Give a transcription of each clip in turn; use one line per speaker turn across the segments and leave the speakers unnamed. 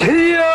히야!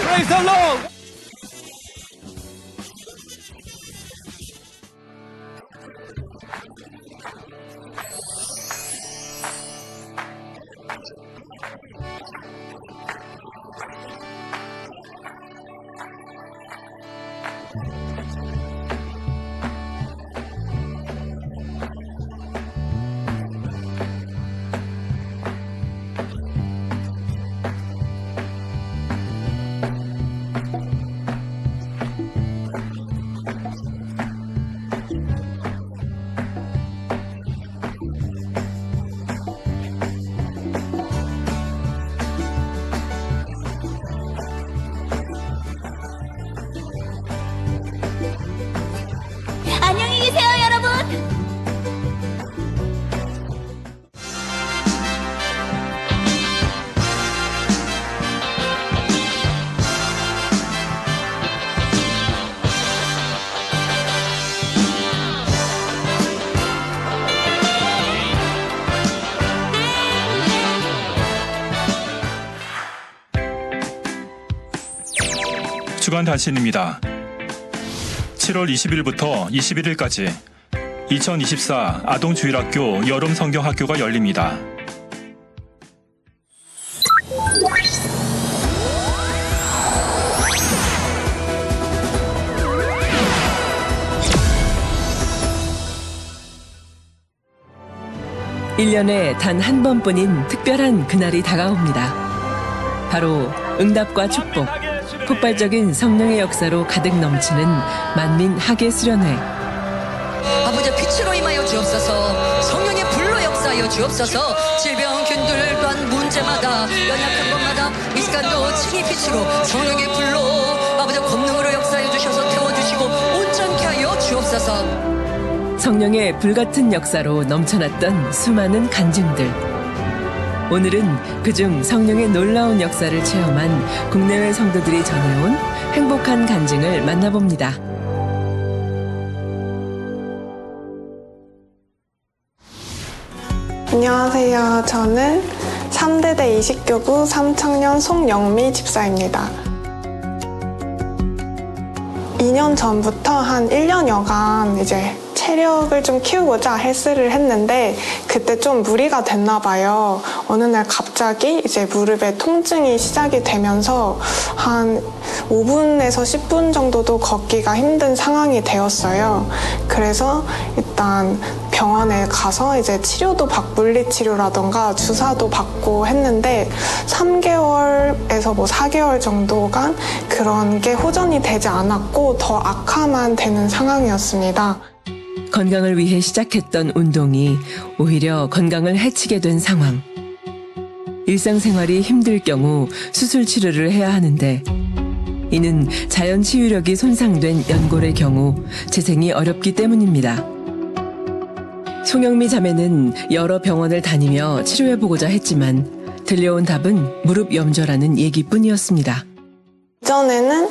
Praise the Lord!
안녕히 계세요, 여러분.
주간 단신입니다. 7월 20일부터 21일까지 2024 아동주일학교 여름성경학교가 열립니다.
(1년에) 단 한 번뿐인 특별한 그날이 다가옵니다. 바로 응답과 축복, 폭발적인 성령의 역사로 가득 넘치는 만민 학예 수련회.
아버지 빛으로 임하여 주옵소서. 성령의 불로 역사하여 주옵소서. 질병 균들 또한 문제마다 연약한 것마다 이 시간도 친히 빛으로 성령의 불로 아버지 권능으로 역사하여 주셔서 태워주시고 온전케 하여 주옵소서.
성령의 불같은 역사로 넘쳐났던 수많은 간증들. 오늘은 그중 성령의 놀라운 역사를 체험한 국내외 성도들이 전해온 행복한 간증을 만나봅니다.
안녕하세요. 저는 3대대 이식교구 3청년 송영미 집사입니다. 2년 전부터 한 1년여간 이제 체력을 좀 키우고자 헬스를 했는데 그때 좀 무리가 됐나 봐요. 어느 날 갑자기 이제 무릎에 통증이 시작이 되면서 한 5분에서 10분 정도도 걷기가 힘든 상황이 되었어요. 그래서 일단 병원에 가서 이제 치료도 받고 물리치료라던가 주사도 받고 했는데 3개월에서 4개월 정도간 그런 게 호전이 되지 않았고 더 악화만 되는 상황이었습니다.
건강을 위해 시작했던 운동이 오히려 건강을 해치게 된 상황. 일상생활이 힘들 경우 수술 치료를 해야 하는데 이는 자연 치유력이 손상된 연골의 경우 재생이 어렵기 때문입니다. 송영미 자매는 여러 병원을 다니며 치료해보고자 했지만 들려온 답은 무릎 염좌라는 얘기뿐이었습니다.
이전에는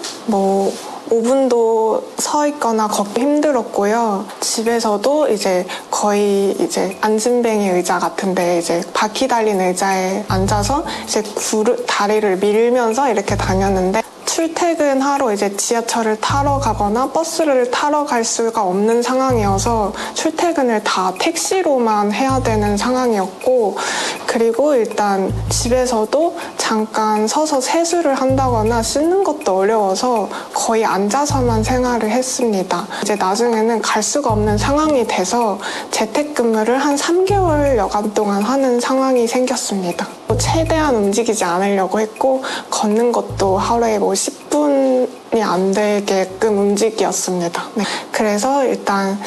5분도 서 있거나 걷기 힘들었고요. 집에서도 이제 거의 이제 안진뱅이 의자 같은데 이제 바퀴 달린 의자에 앉아서 이제 다리를 밀면서 이렇게 다녔는데 출퇴근하러 이제 지하철을 타러 가거나 버스를 타러 갈 수가 없는 상황이어서 출퇴근을 다 택시로만 해야 되는 상황이었고 그리고 일단 집에서도 잠깐 서서 세수를 한다거나 씻는 것도 어려워서 거의 앉아서만 생활을 했습니다. 이제 나중에는 갈 수가 없는 상황이 돼서 재택근무를 한 3개월여간 동안 하는 상황이 생겼습니다. 최대한 움직이지 않으려고 했고 걷는 것도 하루에 10분이 안 되게끔 움직였습니다. 네. 그래서 일단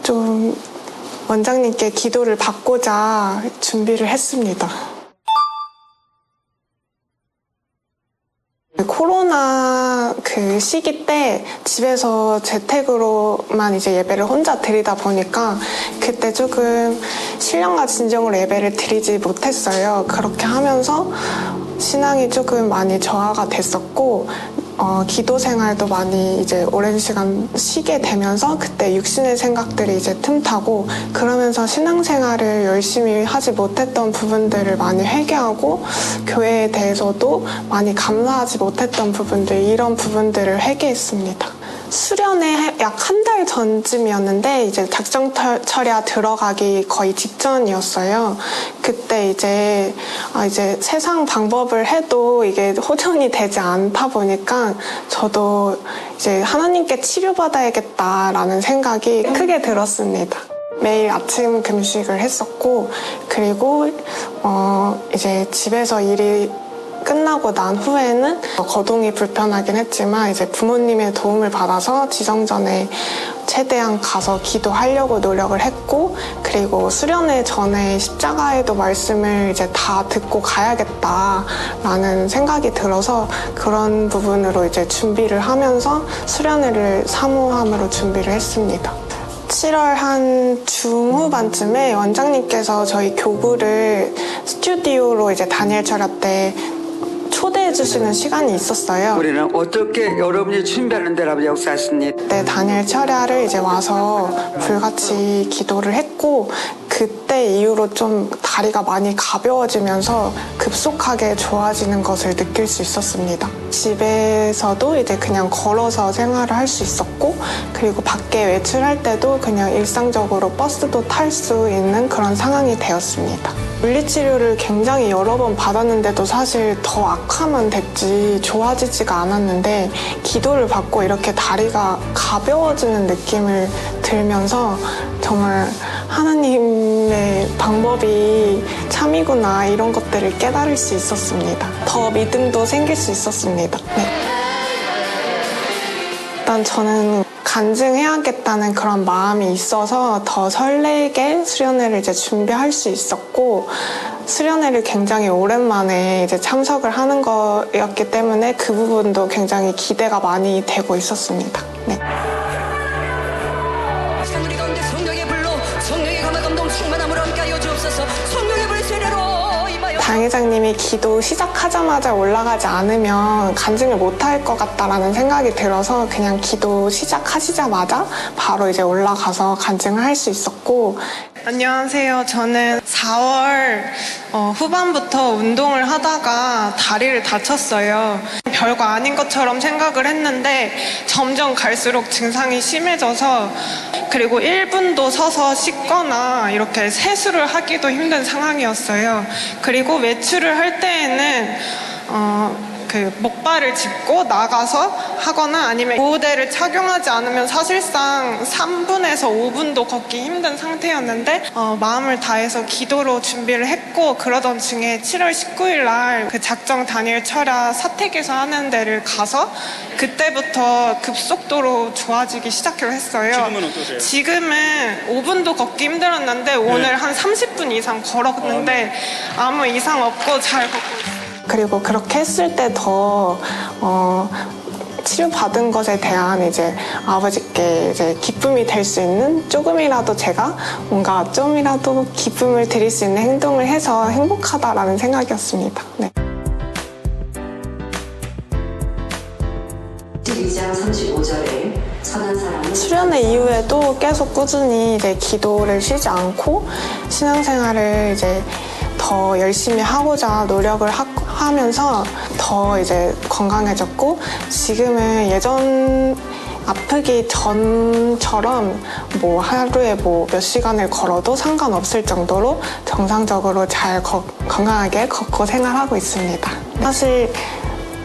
좀 원장님께 기도를 받고자 준비를 했습니다. 코로나 그 시기 때 집에서 재택으로만 이제 예배를 혼자 드리다 보니까 그때 조금 신령과 진정으로 예배를 드리지 못했어요. 그렇게 하면서 신앙이 조금 많이 저하가 됐었고 기도 생활도 많이 이제 오랜 시간 쉬게 되면서 그때 육신의 생각들이 이제 틈타고 그러면서 신앙생활을 열심히 하지 못했던 부분들을 많이 회개하고 교회에 대해서도 많이 감사하지 못했던 부분들 이런 부분들을 회개했습니다. 수련회 약 한 달 전쯤이었는데 이제 작정 철야 들어가기 거의 직전이었어요. 그때 이제 이제 세상 방법을 해도 이게 호전이 되지 않다 보니까 저도 이제 하나님께 치료받아야겠다라는 생각이 크게 들었습니다. 매일 아침 금식을 했었고 그리고 이제 집에서 일이 끝나고 난 후에는 거동이 불편하긴 했지만 이제 부모님의 도움을 받아서 지성전에 최대한 가서 기도하려고 노력을 했고 그리고 수련회 전에 십자가에도 말씀을 이제 다 듣고 가야겠다라는 생각이 들어서 그런 부분으로 이제 준비를 하면서 수련회를 사모함으로 준비를 했습니다. 7월 한 중후반쯤에 원장님께서 저희 교구를 스튜디오로 이제 다니엘 철야 때 초대해 주시는 시간이 있었어요.
우리는 어떻게 여러분이 준비하는 대로 역사하십니까?
그때 다니엘 철야를 이제 와서 불같이 기도를 했고 그때 이후로 좀 다리가 많이 가벼워지면서 급속하게 좋아지는 것을 느낄 수 있었습니다. 집에서도 이제 그냥 걸어서 생활을 할 수 있었고 그리고 밖에 외출할 때도 그냥 일상적으로 버스도 탈 수 있는 그런 상황이 되었습니다. 물리치료를 굉장히 여러 번 받았는데도 사실 더 악화만 됐지 좋아지지가 않았는데 기도를 받고 이렇게 다리가 가벼워지는 느낌을 들면서 정말 하나님의 방법이 참이구나 이런 것들을 깨달을 수 있었습니다. 더 믿음도 생길 수 있었습니다. 네. 일단 저는 간증해야겠다는 그런 마음이 있어서 더 설레게 수련회를 이제 준비할 수 있었고 수련회를 굉장히 오랜만에 이제 참석을 하는 거였기 때문에 그 부분도 굉장히 기대가 많이 되고 있었습니다. 네.
우리 가운데 성령의 불로 성령의 감화 감동 충만함으로 함께하여 주옵소서. 성령의 불 세례로 임하여
당회장님이 기도 시작하자마자 올라가지 않으면 간증을 못할 것 같다라는 생각이 들어서 그냥 기도 시작하시자마자 바로 이제 올라가서 간증을 할 수 있었고 안녕하세요. 저는 4월 후반부터 운동을 하다가 다리를 다쳤어요. 별거 아닌 것처럼 생각을 했는데 점점 갈수록 증상이 심해져서 그리고 1분도 서서 씻거나 이렇게 세수를 하기도 힘든 상황이었어요. 그리고 외출을 할 때에는 그 목발을 짚고 나가서 하거나 아니면 보호대를 착용하지 않으면 사실상 3분에서 5분도 걷기 힘든 상태였는데 마음을 다해서 기도로 준비를 했고 그러던 중에 7월 19일 날 그 작정 다니엘 철야 사택에서 하는 데를 가서 그때부터 급속도로 좋아지기 시작을 했어요.
지금은 어떠세요?
지금은 5분도 걷기 힘들었는데 오늘 한 30분 이상 걸었는데 아무 이상 없고 잘 걷고 있어요. 그리고 그렇게 했을 때 더 치료받은 것에 대한 이제 아버지께 이제 기쁨이 될 수 있는 조금이라도 제가 뭔가 좀이라도 기쁨을 드릴 수 있는 행동을 해서 행복하다라는 생각이었습니다. 네.
2장 35절에 선한 사람은
수련회 이후에도 계속 꾸준히 이제 기도를 쉬지 않고 신앙생활을 이제 더 열심히 하고자 노력을 하면서 더 이제 건강해졌고 지금은 예전 아프기 전처럼 뭐 하루에 뭐 몇 시간을 걸어도 상관없을 정도로 정상적으로 잘 건강하게 걷고 생활하고 있습니다. 사실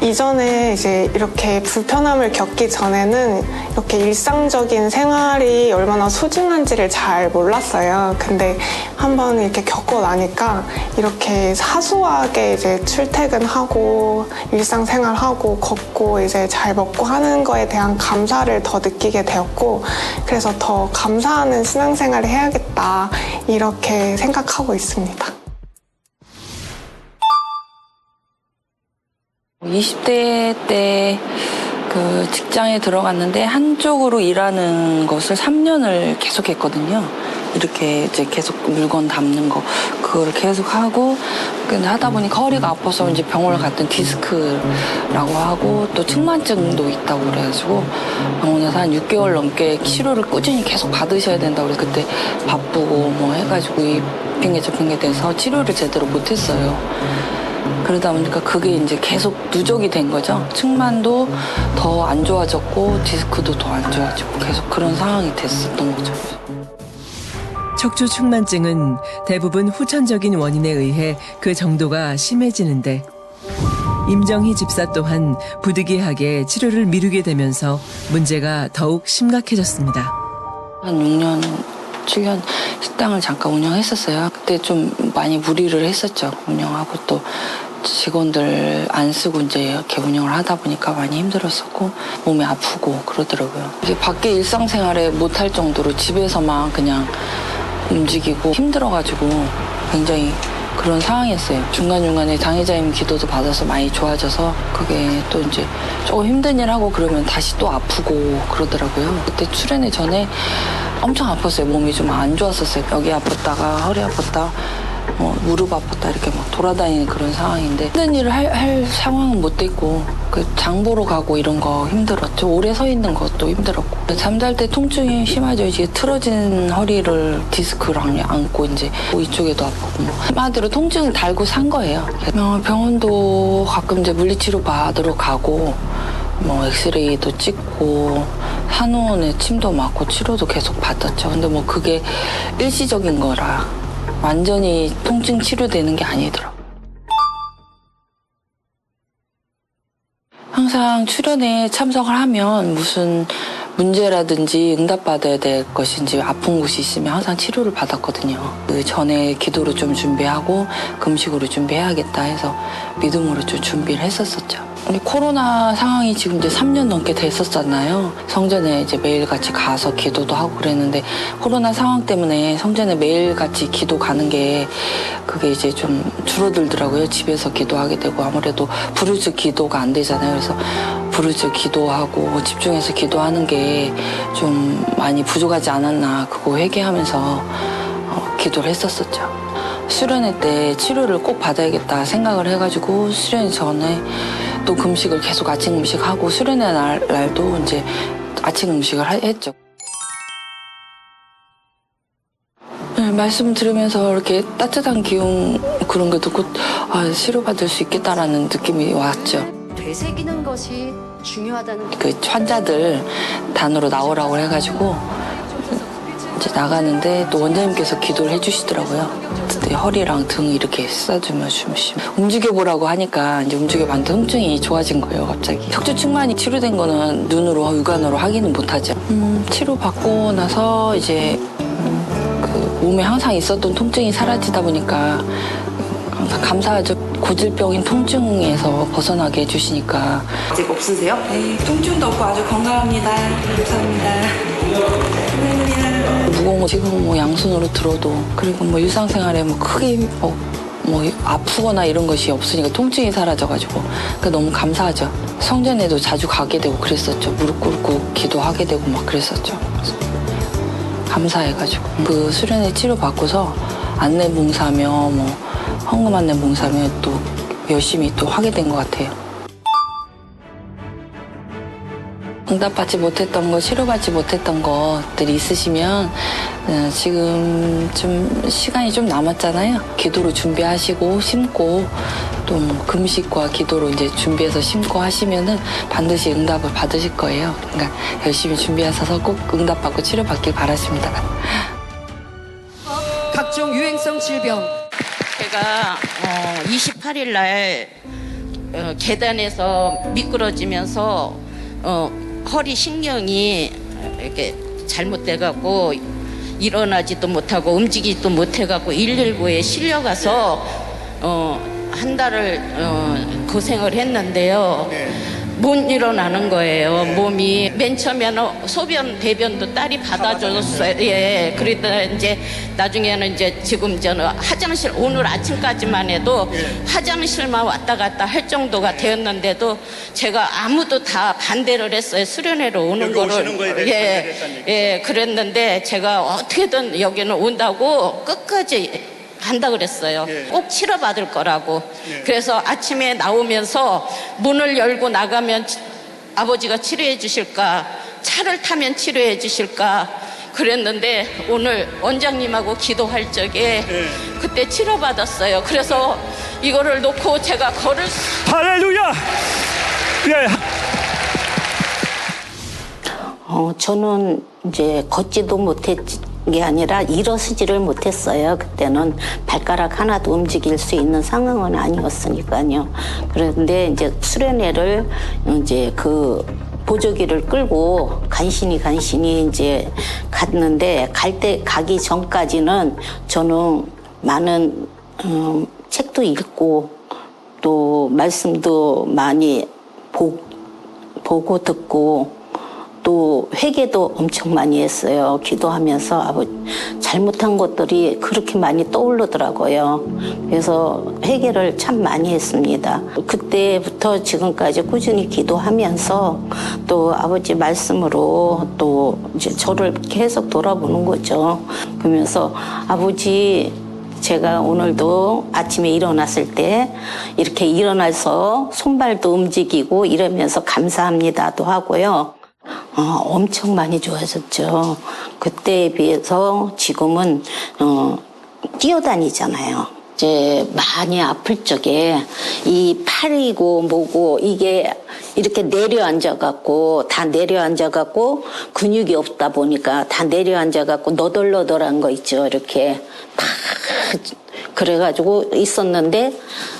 이전에 이제 이렇게 불편함을 겪기 전에는 이렇게 일상적인 생활이 얼마나 소중한지를 잘 몰랐어요. 근데 한번 이렇게 겪고 나니까 이렇게 사소하게 이제 출퇴근하고 일상생활하고 걷고 이제 잘 먹고 하는 거에 대한 감사를 더 느끼게 되었고, 그래서 더 감사하는 신앙생활을 해야겠다 이렇게 생각하고 있습니다.
20대 때 그 직장에 들어갔는데 한쪽으로 일하는 것을 3년을 계속 했거든요. 이렇게 이제 계속 물건 담는 거, 그걸 계속 하고, 근데 하다 보니까 허리가 아파서 이제 병원을 갔더니 디스크라고 하고, 또 측만증도 있다고 그래가지고, 병원에서 한 6개월 넘게 치료를 꾸준히 계속 받으셔야 된다고 그래서 그때 바쁘고 뭐 해가지고 이 핑계 저 핑계 대서 치료를 제대로 못했어요. 그러다 보니까 그게 이제 계속 누적이 된 거죠. 측만도 더 안 좋아졌고 디스크도 더 안 좋아지고 계속 그런 상황이 됐었던 거죠.
척추 측만증은 대부분 후천적인 원인에 의해 그 정도가 심해지는데, 임정희 집사 또한 부득이하게 치료를 미루게 되면서 문제가 더욱 심각해졌습니다.
한 6년, 7년 식당을 잠깐 운영했었어요. 그때 좀 많이 무리를 했었죠. 운영하고 또 직원들 안 쓰고 이제 이렇게 운영을 하다 보니까 많이 힘들었었고 몸이 아프고 그러더라고요. 이게 밖에 일상생활에 못할 정도로 집에서만 그냥 움직이고 힘들어가지고 굉장히 그런 상황이었어요. 중간중간에 장애자임 기도도 받아서 많이 좋아져서 그게 또 이제 조금 힘든 일 하고 그러면 다시 또 아프고 그러더라고요. 그때 출연에 전에 엄청 아팠어요. 몸이 좀 안 좋았었어요. 여기 아팠다가 허리 아팠다, 무릎 아팠다 이렇게 막 돌아다니는 그런 상황인데 힘든 일을 할 상황은 못 됐고, 그 장 보러 가고 이런 거 힘들었죠. 오래 서 있는 것도 힘들었고, 잠잘 때 통증이 심하죠. 이제 틀어진 허리를 디스크랑 안고 이제 이쪽에도 아프고 한마디로 통증을 달고 산 거예요. 병원도 가끔 이제 물리치료 받으러 가고 엑스레이도 찍고 한의원에 침도 맞고 치료도 계속 받았죠. 근데 그게 일시적인 거라 완전히 통증 치료되는 게 아니더라고요. 항상 출연에 참석을 하면 무슨 문제라든지 응답받아야 될 것인지 아픈 곳이 있으면 항상 치료를 받았거든요. 그 전에 기도로 좀 준비하고 금식으로 준비해야겠다 해서 믿음으로 좀 준비를 했었었죠. 코로나 상황이 지금 이제 3년 넘게 됐었잖아요. 성전에 이제 매일같이 가서 기도도 하고 그랬는데 코로나 상황 때문에 성전에 매일같이 기도 가는 게 그게 이제 좀 줄어들더라고요. 집에서 기도하게 되고 아무래도 부르짖 기도가 안 되잖아요. 그래서 부르짖 기도하고 집중해서 기도하는 게 좀 많이 부족하지 않았나 그거 회개하면서 기도를 했었었죠. 수련회 때 치료를 꼭 받아야겠다 생각을 해가지고 수련회 전에 또 금식을 계속 아침 금식하고 수련회 날도 이제 아침 금식을 했죠. 네, 말씀 들으면서 이렇게 따뜻한 기운 그런 거 듣고 치료받을 수 있겠다라는 느낌이 왔죠.
되새기는 것이 중요하다는
그 환자들 단으로 나오라고 해가지고 이제 나가는데 또 원장님께서 기도를 해주시더라고요. 그때 허리랑 등 이렇게 쏴주며 움직여보라고 하니까 이제 움직여봤는데 통증이 좋아진 거예요, 갑자기. 척추 측만이 치료된 거는 눈으로 육안으로 확인은 못하죠. 치료받고 나서 이제 그 몸에 항상 있었던 통증이 사라지다 보니까 항상 감사하죠. 고질병인 통증에서 벗어나게 해주시니까.
아직 없으세요?
네, 통증도 없고 아주 건강합니다. 감사합니다. 무거운 거 지금 양손으로 들어도 그리고 일상생활에 크게 아프거나 이런 것이 없으니까 통증이 사라져가지고 너무 감사하죠. 성전에도 자주 가게 되고 그랬었죠. 무릎 꿇고 기도하게 되고 막 그랬었죠. 감사해가지고 그 수련회 치료 받고서 안내봉사며 헌금 안내봉사며 또 열심히 또 하게 된 것 같아요. 응답받지 못했던 거, 치료받지 못했던 것들이 있으시면 지금 좀 시간이 좀 남았잖아요. 기도로 준비하시고 심고 또 금식과 기도로 이제 준비해서 심고 하시면은 반드시 응답을 받으실 거예요. 그러니까 열심히 준비하셔서 꼭 응답받고 치료받길 바라십니다.
각종 유행성 질병.
제가 28일 날 계단에서 미끄러지면서 허리 신경이 이렇게 잘못돼갖고 일어나지도 못하고 움직이지도 못해갖고 119에 실려가서 한 달을 고생을 했는데요. 못 일어나는 거예요. 몸이 맨 처음에는 소변 배변도 딸이 받아줬어요. 예, 그러다 이제 나중에는 이제 지금 저는 화장실 오늘 아침까지만 해도 화장실만 왔다 갔다 할 정도가 되었는데도 제가 아무도 다 반대를 했어요. 수련회로 오는 거를. 예, 그랬는데 제가 어떻게든 여기는 온다고 끝까지 한다 그랬어요. 꼭 치료받을 거라고. 그래서 아침에 나오면서 문을 열고 나가면 아버지가 치료해 주실까, 차를 타면 치료해 주실까 그랬는데 오늘 원장님하고 기도할 적에 그때 치료받았어요. 그래서 이거를 놓고 제가 걸을 수...
할렐루야! 예.
저는 이제 걷지도 못했지. 게 아니라 일어서지를 못했어요. 그때는 발가락 하나도 움직일 수 있는 상황은 아니었으니까요. 그런데 이제 수련회를 이제 그 보조기를 끌고 간신히 이제 갔는데 가기 전까지는 저는 많은 책도 읽고 또 말씀도 많이 보고 듣고 또 회개도 엄청 많이 했어요. 기도하면서 잘못한 것들이 그렇게 많이 떠오르더라고요. 그래서 회개를 참 많이 했습니다. 그때부터 지금까지 꾸준히 기도하면서 또 아버지 말씀으로 또 이제 저를 계속 돌아보는 거죠. 그러면서 아버지, 제가 오늘도 아침에 일어났을 때 이렇게 일어나서 손발도 움직이고 이러면서 감사합니다도 하고요. 엄청 많이 좋아졌죠. 그때에 비해서 지금은 뛰어다니잖아요. 이제 많이 아플 적에 이 팔이고 뭐고 이게 이렇게 내려앉아갖고 다 내려앉아갖고 근육이 없다 보니까 다 내려앉아갖고 너덜너덜한 거 있죠. 이렇게 다 그래가지고 있었는데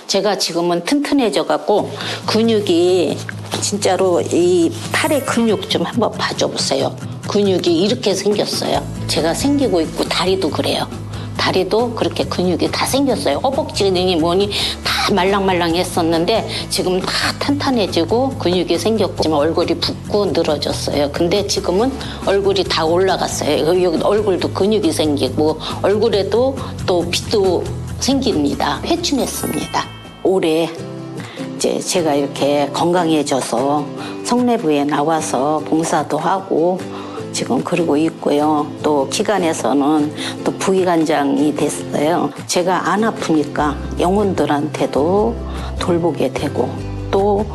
제가 지금은 튼튼해져갖고 근육이 진짜로 이 팔의 근육 좀 한번 봐줘 보세요. 근육이 이렇게 생겼어요. 제가 생기고 있고 다리도 그래요. 다리도 그렇게 근육이 다 생겼어요. 허벅지니 뭐니 다 말랑말랑했었는데 지금 다 탄탄해지고 근육이 생겼고 지금 얼굴이 붓고 늘어졌어요. 근데 지금은 얼굴이 다 올라갔어요. 여기 얼굴도 근육이 생기고 얼굴에도 또 핏도 생깁니다. 회춘했습니다. 올해 이제 제가 이렇게 건강해져서 성내부에 나와서 봉사도 하고 지금 그러고 있고요. 또 기관에서는 또 부위관장이 됐어요. 제가 안 아프니까 영혼들한테도 돌보게 되고 또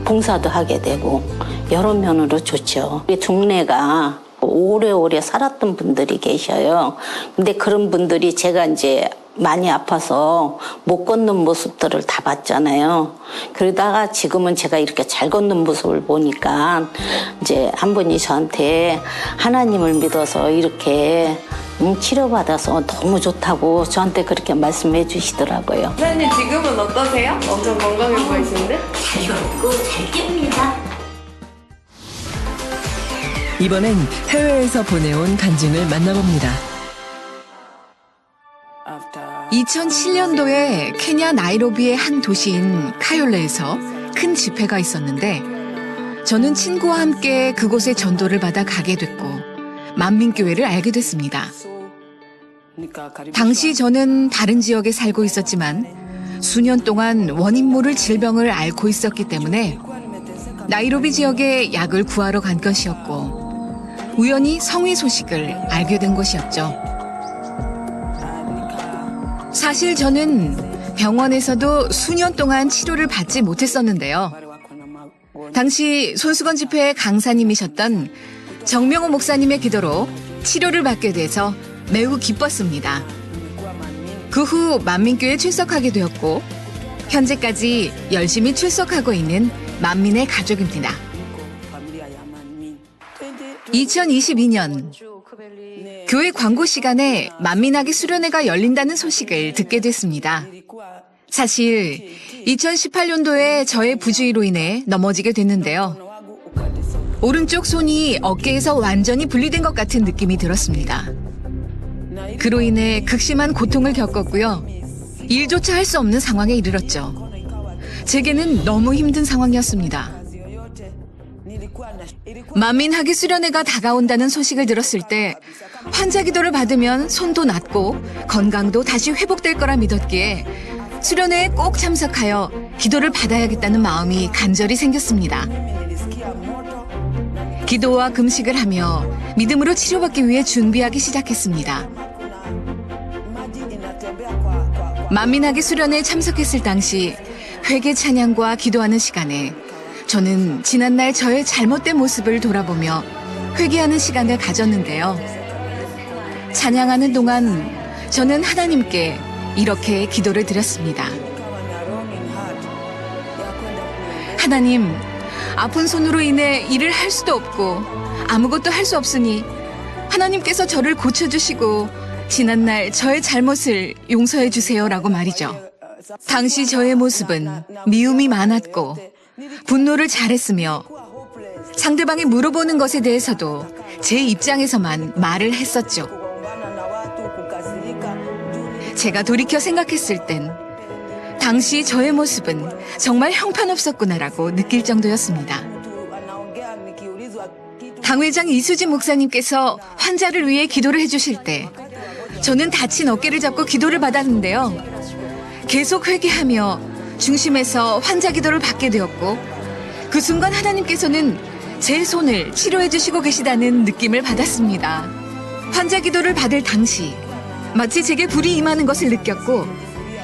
봉사도 하게 되고 여러 면으로 좋죠. 우리 동네가 오래오래 살았던 분들이 계셔요. 근데 그런 분들이 제가 이제 많이 아파서 못 걷는 모습들을 다 봤잖아요. 그러다가 지금은 제가 이렇게 잘 걷는 모습을 보니까 이제 한 분이 저한테 하나님을 믿어서 이렇게 치료받아서 너무 좋다고 저한테 그렇게 말씀해 주시더라고요.
선생님 지금은 어떠세요? 엄청 건강해 보이시는데?
잘 걷고 잘 깹니다.
이번엔 해외에서 보내온 간증을 만나봅니다.
2007년도에 케냐 나이로비의 한 도시인 카욜레에서 큰 집회가 있었는데 저는 친구와 함께 그곳에 전도를 받아 가게 됐고 만민교회를 알게 됐습니다. 당시 저는 다른 지역에 살고 있었지만 수년 동안 원인 모를 질병을 앓고 있었기 때문에 나이로비 지역에 약을 구하러 간 것이었고 우연히 성위 소식을 알게 된 것이었죠. 사실 저는 병원에서도 수년 동안 치료를 받지 못했었는데요. 당시 손수건 집회의 강사님이셨던 정명호 목사님의 기도로 치료를 받게 돼서 매우 기뻤습니다. 그 후 만민교에 출석하게 되었고 현재까지 열심히 출석하고 있는 만민의 가족입니다. 2022년 교회 광고 시간에 만민학의 수련회가 열린다는 소식을 듣게 됐습니다. 사실 2018년도에 저의 부주의로 인해 넘어지게 됐는데요. 오른쪽 손이 어깨에서 완전히 분리된 것 같은 느낌이 들었습니다. 그로 인해 극심한 고통을 겪었고요. 일조차 할 수 없는 상황에 이르렀죠. 제게는 너무 힘든 상황이었습니다. 만민학의 수련회가 다가온다는 소식을 들었을 때 환자 기도를 받으면 손도 낫고 건강도 다시 회복될 거라 믿었기에 수련회에 꼭 참석하여 기도를 받아야겠다는 마음이 간절히 생겼습니다. 기도와 금식을 하며 믿음으로 치료받기 위해 준비하기 시작했습니다. 만민학의 수련회에 참석했을 당시 회개 찬양과 기도하는 시간에 저는 지난날 저의 잘못된 모습을 돌아보며 회개하는 시간을 가졌는데요. 찬양하는 동안 저는 하나님께 이렇게 기도를 드렸습니다. 하나님, 아픈 손으로 인해 일을 할 수도 없고 아무것도 할 수 없으니 하나님께서 저를 고쳐주시고 지난날 저의 잘못을 용서해 주세요라고 말이죠. 당시 저의 모습은 미움이 많았고 분노를 잘했으며 상대방이 물어보는 것에 대해서도 제 입장에서만 말을 했었죠. 제가 돌이켜 생각했을 땐 당시 저의 모습은 정말 형편없었구나라고 느낄 정도였습니다. 당회장 이수진 목사님께서 환자를 위해 기도를 해주실 때 저는 다친 어깨를 잡고 기도를 받았는데요. 계속 회개하며 중심에서 환자 기도를 받게 되었고 그 순간 하나님께서는 제 손을 치료해 주시고 계시다는 느낌을 받았습니다. 환자 기도를 받을 당시 마치 제게 불이 임하는 것을 느꼈고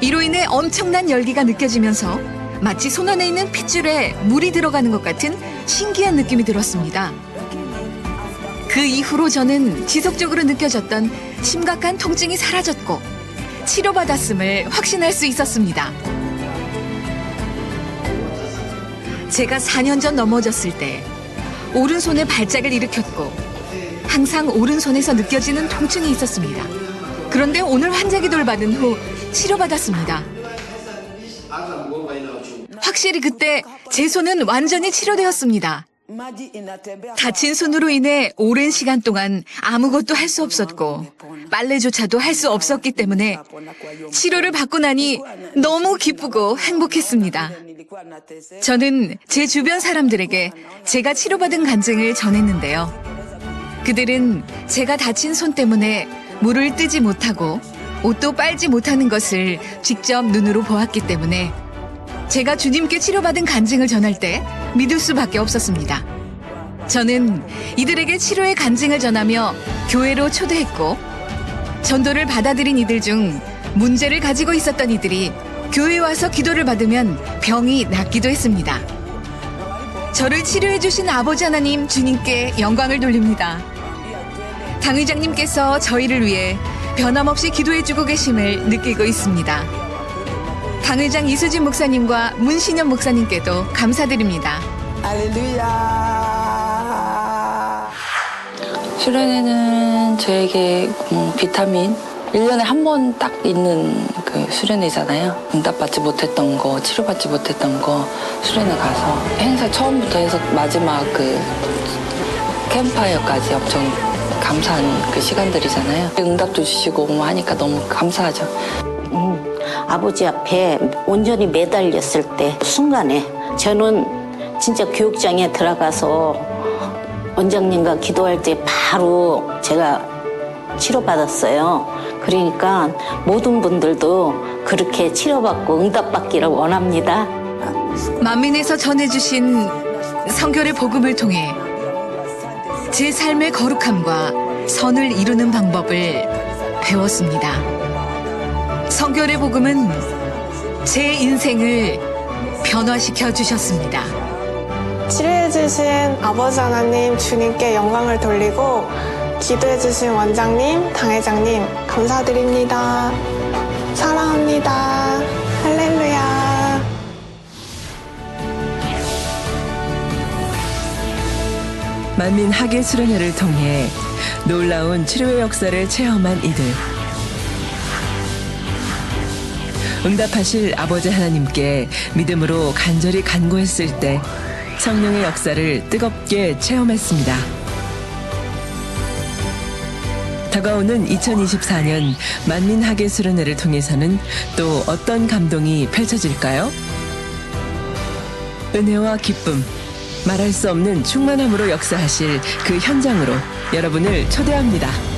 이로 인해 엄청난 열기가 느껴지면서 마치 손 안에 있는 핏줄에 물이 들어가는 것 같은 신기한 느낌이 들었습니다. 그 이후로 저는 지속적으로 느껴졌던 심각한 통증이 사라졌고 치료받았음을 확신할 수 있었습니다. 제가 4년 전 넘어졌을 때 오른손에 발작을 일으켰고 항상 오른손에서 느껴지는 통증이 있었습니다. 그런데 오늘 환자 기도를 받은 후 치료받았습니다. 확실히 그때 제 손은 완전히 치료되었습니다. 다친 손으로 인해 오랜 시간 동안 아무것도 할 수 없었고 빨래조차도 할 수 없었기 때문에 치료를 받고 나니 너무 기쁘고 행복했습니다. 저는 제 주변 사람들에게 제가 치료받은 간증을 전했는데요. 그들은 제가 다친 손 때문에 물을 뜨지 못하고 옷도 빨지 못하는 것을 직접 눈으로 보았기 때문에 제가 주님께 치료받은 간증을 전할 때 믿을 수밖에 없었습니다. 저는 이들에게 치료의 간증을 전하며 교회로 초대했고 전도를 받아들인 이들 중 문제를 가지고 있었던 이들이 교회에 와서 기도를 받으면 병이 낫기도 했습니다. 저를 치료해 주신 아버지 하나님 주님께 영광을 돌립니다. 당회장님께서 저희를 위해 변함없이 기도해 주고 계심을 느끼고 있습니다. 당회장 이수진 목사님과 문신현 목사님께도 감사드립니다.
할렐루야.
수련회는 저에게 비타민 1년에 한 번 딱 있는 그 수련회잖아요. 응답받지 못했던 거, 치료받지 못했던 거 수련회 가서 행사 처음부터 해서 마지막 그 캠파이어까지 엄청 감사한 그 시간들이잖아요. 응답도 주시고 뭐 하니까 너무 감사하죠.
아버지 앞에 온전히 매달렸을 때 순간에 저는 진짜 교육장에 들어가서 원장님과 기도할 때 바로 제가 치료받았어요. 그러니까 모든 분들도 그렇게 치료받고 응답받기를 원합니다.
만민에서 전해주신 성결의 복음을 통해 제 삶의 거룩함과 선을 이루는 방법을 배웠습니다. 성결의 복음은 제 인생을 변화시켜 주셨습니다.
치료해주신 아버지 하나님 주님께 영광을 돌리고 기도해주신 원장님, 당회장님, 감사드립니다. 사랑합니다. 할렐루야.
만민 학예 수련회를 통해 놀라운 치료의 역사를 체험한 이들. 응답하실 아버지 하나님께 믿음으로 간절히 간구했을 때 성령의 역사를 뜨겁게 체험했습니다. 다가오는 2024년 만민 학예 수련회를 통해서는 또 어떤 감동이 펼쳐질까요? 은혜와 기쁨, 말할 수 없는 충만함으로 역사하실 그 현장으로 여러분을 초대합니다.